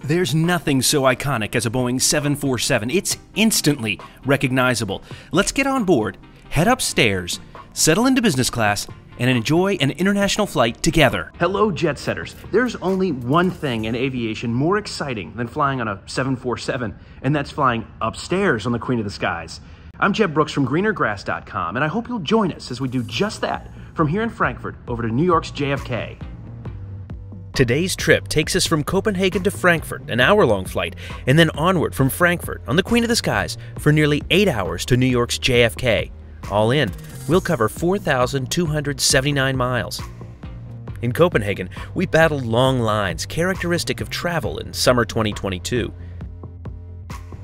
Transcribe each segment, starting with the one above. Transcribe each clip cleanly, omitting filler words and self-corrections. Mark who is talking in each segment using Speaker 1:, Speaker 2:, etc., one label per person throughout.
Speaker 1: There's nothing so iconic as a Boeing 747. It's instantly recognizable. Let's get on board, head upstairs, settle into business class, and enjoy an international flight together. Hello, jet setters. There's only one thing in aviation more exciting than flying on a 747, and that's flying upstairs on the Queen of the Skies. I'm Jeb Brooks from greenergrass.com, and I hope you'll join us as we do just that from here in Frankfurt over to New York's JFK. Today's trip takes us from Copenhagen to Frankfurt, an hour-long flight, and then onward from Frankfurt on the Queen of the Skies for nearly 8 hours to New York's JFK. All in, we'll cover 4,279 miles. In Copenhagen, we battled long lines characteristic of travel in summer 2022.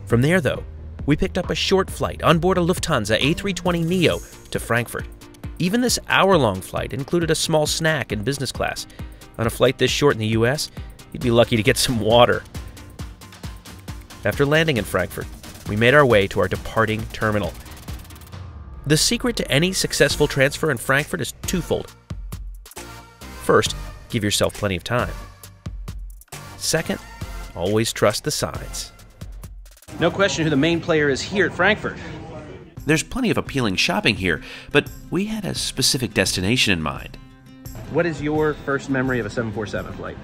Speaker 1: From there, though, we picked up a short flight on board a Lufthansa A320neo to Frankfurt. Even this hour-long flight included a small snack in business class. On a flight this short in the US, you'd be lucky to get some water. After landing in Frankfurt, we made our way to our departing terminal. The secret to any successful transfer in Frankfurt is twofold. First, give yourself plenty of time. Second, always trust the signs. No question who the main player is here at Frankfurt. There's plenty of appealing shopping here, but we had a specific destination in mind. What is your first memory of a 747 flight?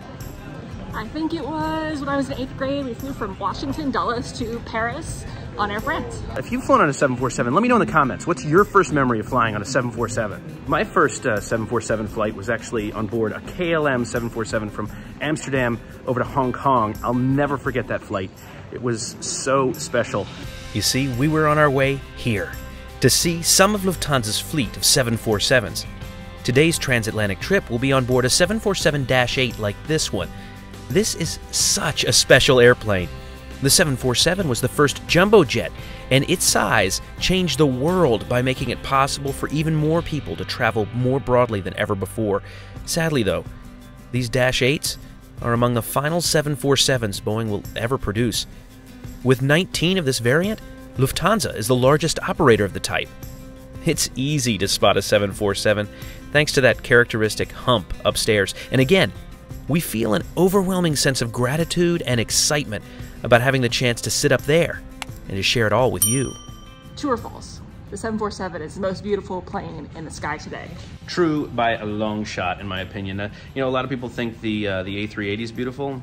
Speaker 2: I think it was when I was in 8th grade. We flew from Washington Dulles to Paris on Air France.
Speaker 1: If you've flown on a 747, let me know in the comments, what's your first memory of flying on a 747? My first 747 flight was actually on board a KLM 747 from Amsterdam over to Hong Kong. I'll never forget that flight. It was so special. You see, we were on our way here to see some of Lufthansa's fleet of 747s. Today's transatlantic trip will be on board a 747-8 like this one. This is such a special airplane. The 747 was the first jumbo jet, and its size changed the world by making it possible for even more people to travel more broadly than ever before. Sadly, though, these Dash 8s are among the final 747s Boeing will ever produce. With 19 of this variant, Lufthansa is the largest operator of the type. It's easy to spot a 747 thanks to that characteristic hump upstairs. And again, we feel an overwhelming sense of gratitude and excitement about having the chance to sit up there and to share it all with you.
Speaker 2: True or false? The 747 is the most beautiful plane in the sky today.
Speaker 1: True by a long shot, in my opinion. You know, a lot of people think the A380 is beautiful.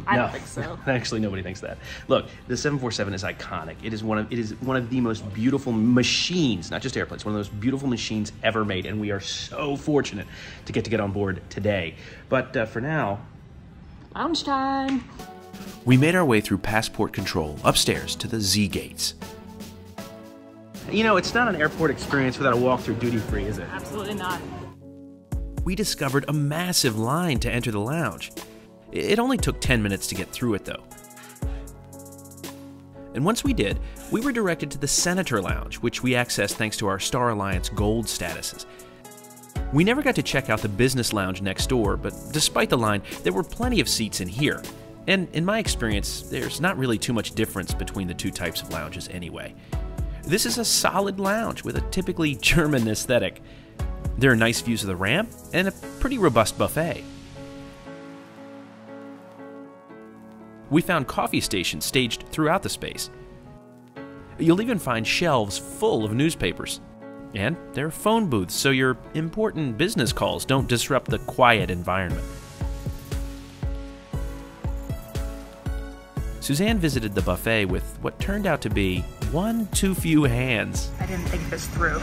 Speaker 2: I don't think so.
Speaker 1: Actually, nobody thinks that. Look, the 747 is iconic. It is one of the most beautiful machines, not just airplanes, one of the most beautiful machines ever made, and we are so fortunate to get on board today. But for now,
Speaker 2: lounge time.
Speaker 1: We made our way through passport control upstairs to the Z gates. You know, it's not an airport experience without a walk through duty-free, is it?
Speaker 2: Absolutely not.
Speaker 1: We discovered a massive line to enter the lounge. It only took 10 minutes to get through it, though. And once we did, we were directed to the Senator Lounge, which we accessed thanks to our Star Alliance Gold statuses. We never got to check out the business lounge next door, but despite the line, there were plenty of seats in here. And in my experience, there's not really too much difference between the two types of lounges anyway. This is a solid lounge with a typically German aesthetic. There are nice views of the ramp and a pretty robust buffet. We found coffee stations staged throughout the space. You'll even find shelves full of newspapers. And there are phone booths, so your important business calls don't disrupt the quiet environment. Suzanne visited the buffet with what turned out to be one too few hands.
Speaker 2: I didn't think this through.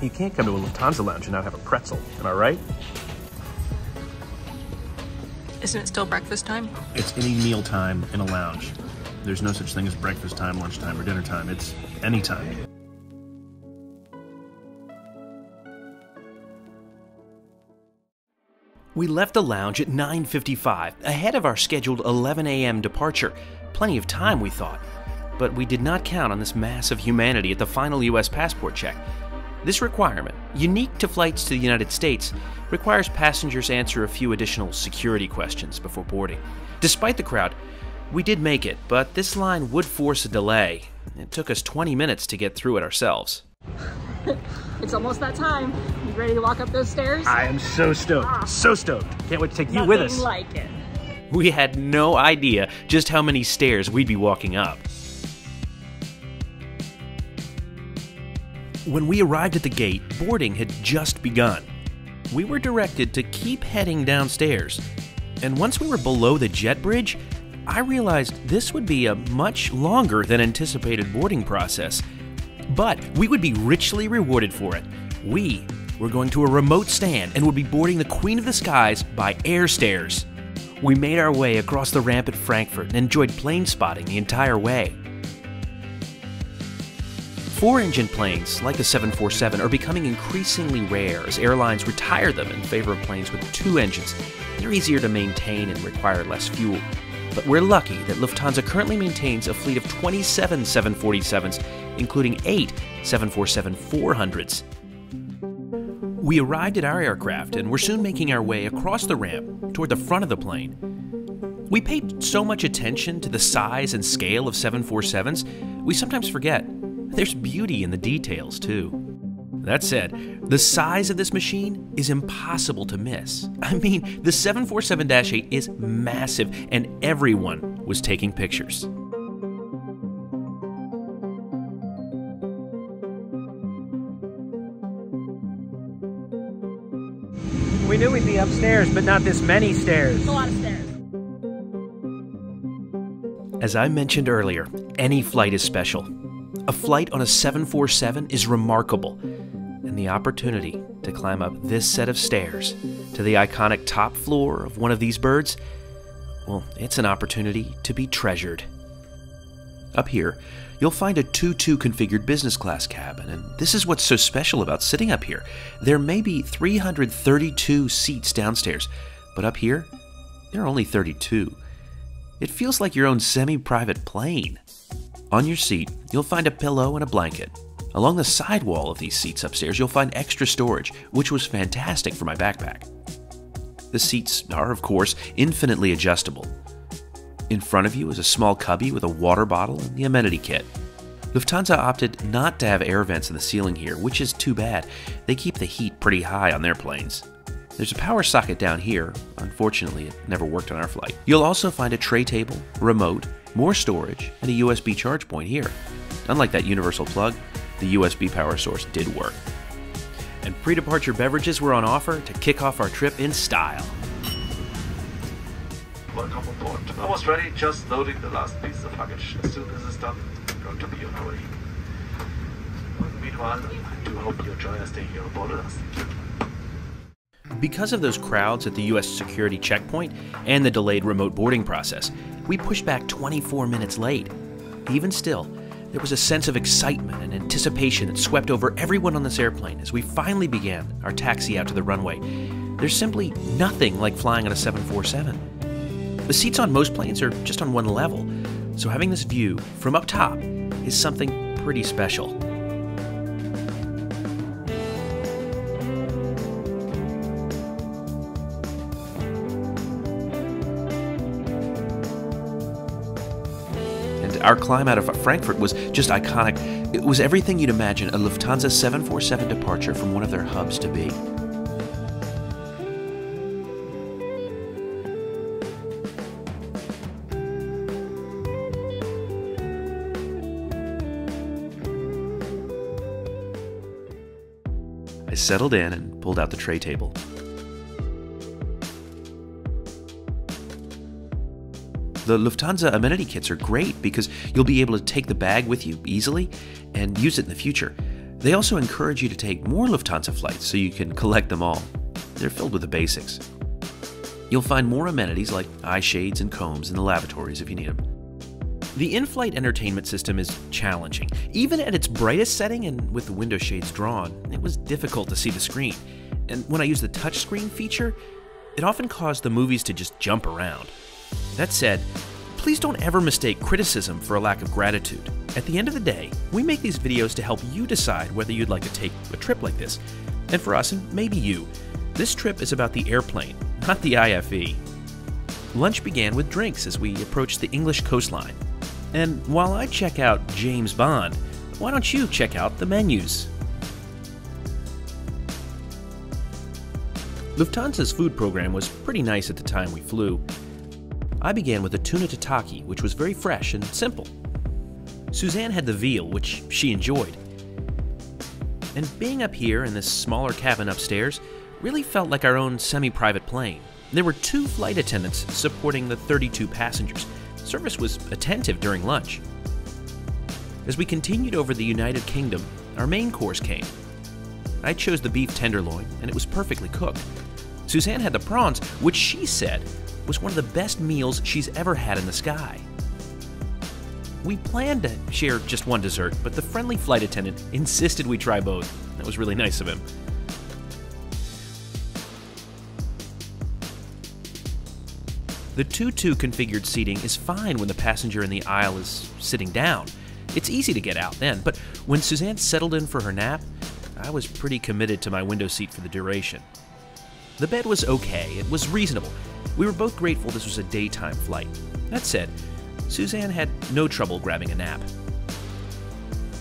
Speaker 1: You can't come to a Lufthansa lounge and not have a pretzel, am I right?
Speaker 2: Isn't it still breakfast time?
Speaker 1: It's any meal time in a lounge. There's no such thing as breakfast time, lunch time, or dinner time. It's any time. We left the lounge at 9:55, ahead of our scheduled 11 a.m. departure. Plenty of time, we thought. But we did not count on this mass of humanity at the final U.S. passport check. This requirement, unique to flights to the United States, requires passengers answer a few additional security questions before boarding. Despite the crowd, we did make it, but this line would force a delay. It took us 20 minutes to get through it ourselves.
Speaker 2: It's almost that time. You ready to walk up those stairs?
Speaker 1: I am so stoked. So stoked. Can't wait to take you with us.
Speaker 2: Nothing like it.
Speaker 1: We had no idea just how many stairs we'd be walking up. When we arrived at the gate, boarding had just begun. We were directed to keep heading downstairs, and once we were below the jet bridge, I realized this would be a much longer than anticipated boarding process. But we would be richly rewarded for it. We were going to a remote stand and would be boarding the Queen of the Skies by air stairs. We made our way across the ramp at Frankfurt and enjoyed plane spotting the entire way. 4-engine planes, like the 747, are becoming increasingly rare as airlines retire them in favor of planes with 2 engines. They're easier to maintain and require less fuel. But we're lucky that Lufthansa currently maintains a fleet of 27 747s, including 8 747-400s. We arrived at our aircraft and were soon making our way across the ramp toward the front of the plane. We paid so much attention to the size and scale of 747s, we sometimes forget there's beauty in the details, too. That said, the size of this machine is impossible to miss. I mean, the 747-8 is massive, and everyone was taking pictures.
Speaker 3: We knew we'd be upstairs, but not this many stairs.
Speaker 2: It's a lot of stairs.
Speaker 1: As I mentioned earlier, any flight is special. A flight on a 747 is remarkable, and the opportunity to climb up this set of stairs to the iconic top floor of one of these birds, well, it's an opportunity to be treasured. Up here, you'll find a 2-2 configured business class cabin, and this is what's so special about sitting up here. There may be 332 seats downstairs, but up here, there are only 32. It feels like your own semi-private plane. On your seat, you'll find a pillow and a blanket. Along the side wall of these seats upstairs, you'll find extra storage, which was fantastic for my backpack. The seats are, of course, infinitely adjustable. In front of you is a small cubby with a water bottle and the amenity kit. Lufthansa opted not to have air vents in the ceiling here, which is too bad. They keep the heat pretty high on their planes. There's a power socket down here. Unfortunately, it never worked on our flight. You'll also find a tray table, remote, more storage, and a USB charge point here. Unlike that universal plug, the USB power source did work. And pre-departure beverages were on offer to kick off our trip in style.
Speaker 4: Welcome on board. Almost ready, just loading the last piece of luggage. As soon as it's done, I'm going to be on our way. Meanwhile, I do hope you enjoy our stay here on board with us.
Speaker 1: Because of those crowds at the US security checkpoint and the delayed remote boarding process, we pushed back 24 minutes late. Even still, there was a sense of excitement and anticipation that swept over everyone on this airplane as we finally began our taxi out to the runway. There's simply nothing like flying on a 747. The seats on most planes are just on one level, so having this view from up top is something pretty special. Our climb out of Frankfurt was just iconic. It was everything you'd imagine a Lufthansa 747 departure from one of their hubs to be. I settled in and pulled out the tray table. The Lufthansa amenity kits are great because you'll be able to take the bag with you easily and use it in the future. They also encourage you to take more Lufthansa flights so you can collect them all. They're filled with the basics. You'll find more amenities like eye shades and combs in the lavatories if you need them. The in-flight entertainment system is challenging. Even at its brightest setting and with the window shades drawn, it was difficult to see the screen. And when I used the touchscreen feature, it often caused the movies to just jump around. That said, please don't ever mistake criticism for a lack of gratitude. At the end of the day, we make these videos to help you decide whether you'd like to take a trip like this. And for us, and maybe you, this trip is about the airplane, not the IFE. Lunch began with drinks as we approached the English coastline. And while I check out James Bond, why don't you check out the menus? Lufthansa's food program was pretty nice at the time we flew. I began with a tuna tataki, which was very fresh and simple. Suzanne had the veal, which she enjoyed. And being up here in this smaller cabin upstairs really felt like our own semi-private plane. There were 2 flight attendants supporting the 32 passengers. Service was attentive during lunch. As we continued over the United Kingdom, our main course came. I chose the beef tenderloin, and it was perfectly cooked. Suzanne had the prawns, which she said was one of the best meals she's ever had in the sky. We planned to share just one dessert, but the friendly flight attendant insisted we try both. That was really nice of him. The 2-2 configured seating is fine when the passenger in the aisle is sitting down. It's easy to get out then, but when Suzanne settled in for her nap, I was pretty committed to my window seat for the duration. The bed was okay, it was reasonable. We were both grateful this was a daytime flight. That said, Suzanne had no trouble grabbing a nap.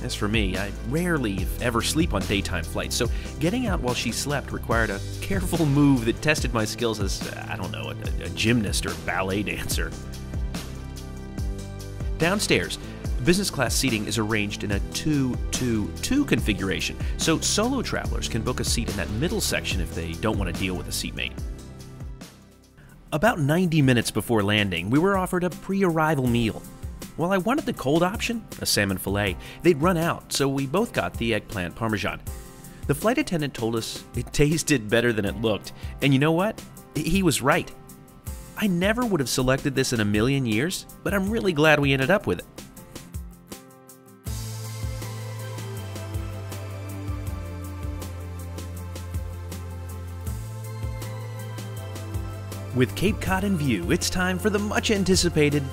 Speaker 1: As for me, I rarely, if ever, sleep on daytime flights, so getting out while she slept required a careful move that tested my skills as, I don't know, a gymnast or ballet dancer. Downstairs, business class seating is arranged in a 2-2-2 configuration, so solo travelers can book a seat in that middle section if they don't want to deal with a seatmate. About 90 minutes before landing, we were offered a pre-arrival meal. While I wanted the cold option, a salmon fillet, they'd run out, so we both got the eggplant parmesan. The flight attendant told us it tasted better than it looked, and you know what? He was right. I never would have selected this in a million years, but I'm really glad we ended up with it. With Cape Cod in view, it's time for the much-anticipated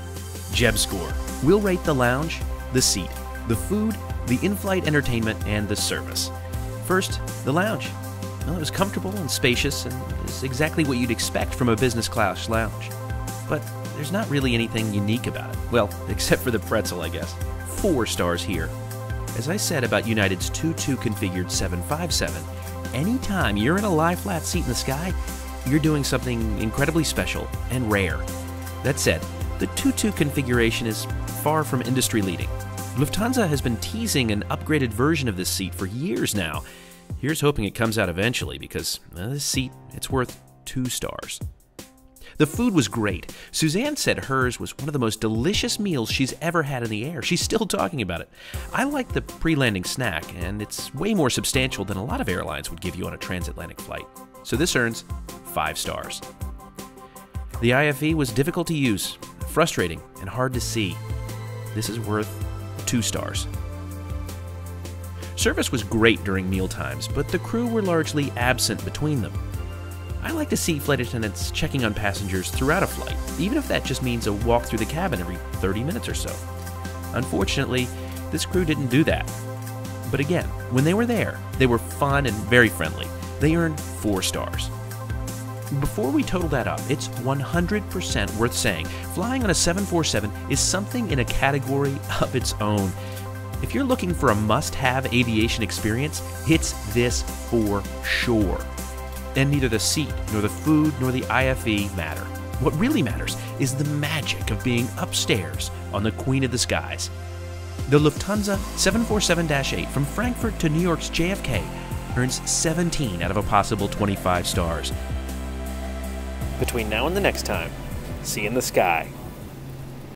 Speaker 1: Jebscore. We'll rate the lounge, the seat, the food, the in-flight entertainment, and the service. First, the lounge. Well, it was comfortable and spacious, and is exactly what you'd expect from a business class lounge. But there's not really anything unique about it. Well, except for the pretzel, I guess. 4 stars here. As I said about United's 2-2 configured 757, anytime you're in a lie-flat seat in the sky, you're doing something incredibly special and rare. That said, the 2-2 configuration is far from industry-leading. Lufthansa has been teasing an upgraded version of this seat for years now. Here's hoping it comes out eventually because this seat, it's worth 2 stars. The food was great. Suzanne said hers was one of the most delicious meals she's ever had in the air. She's still talking about it. I like the pre-landing snack, and it's way more substantial than a lot of airlines would give you on a transatlantic flight. So this earns 5 stars. The IFE was difficult to use, frustrating, and hard to see. This is worth 2 stars. Service was great during meal times, but the crew were largely absent between them. I like to see flight attendants checking on passengers throughout a flight, even if that just means a walk through the cabin every 30 minutes or so. Unfortunately, this crew didn't do that. But again, when they were there, they were fun and very friendly. They earned 4 stars. Before we total that up, it's 100% worth saying flying on a 747 is something in a category of its own. If you're looking for a must-have aviation experience, it's this for sure. And neither the seat, nor the food, nor the IFE matter. What really matters is the magic of being upstairs on the Queen of the Skies. The Lufthansa 747-8 from Frankfurt to New York's JFK earns 17 out of a possible 25 stars. Between now and the next time, see you in the sky.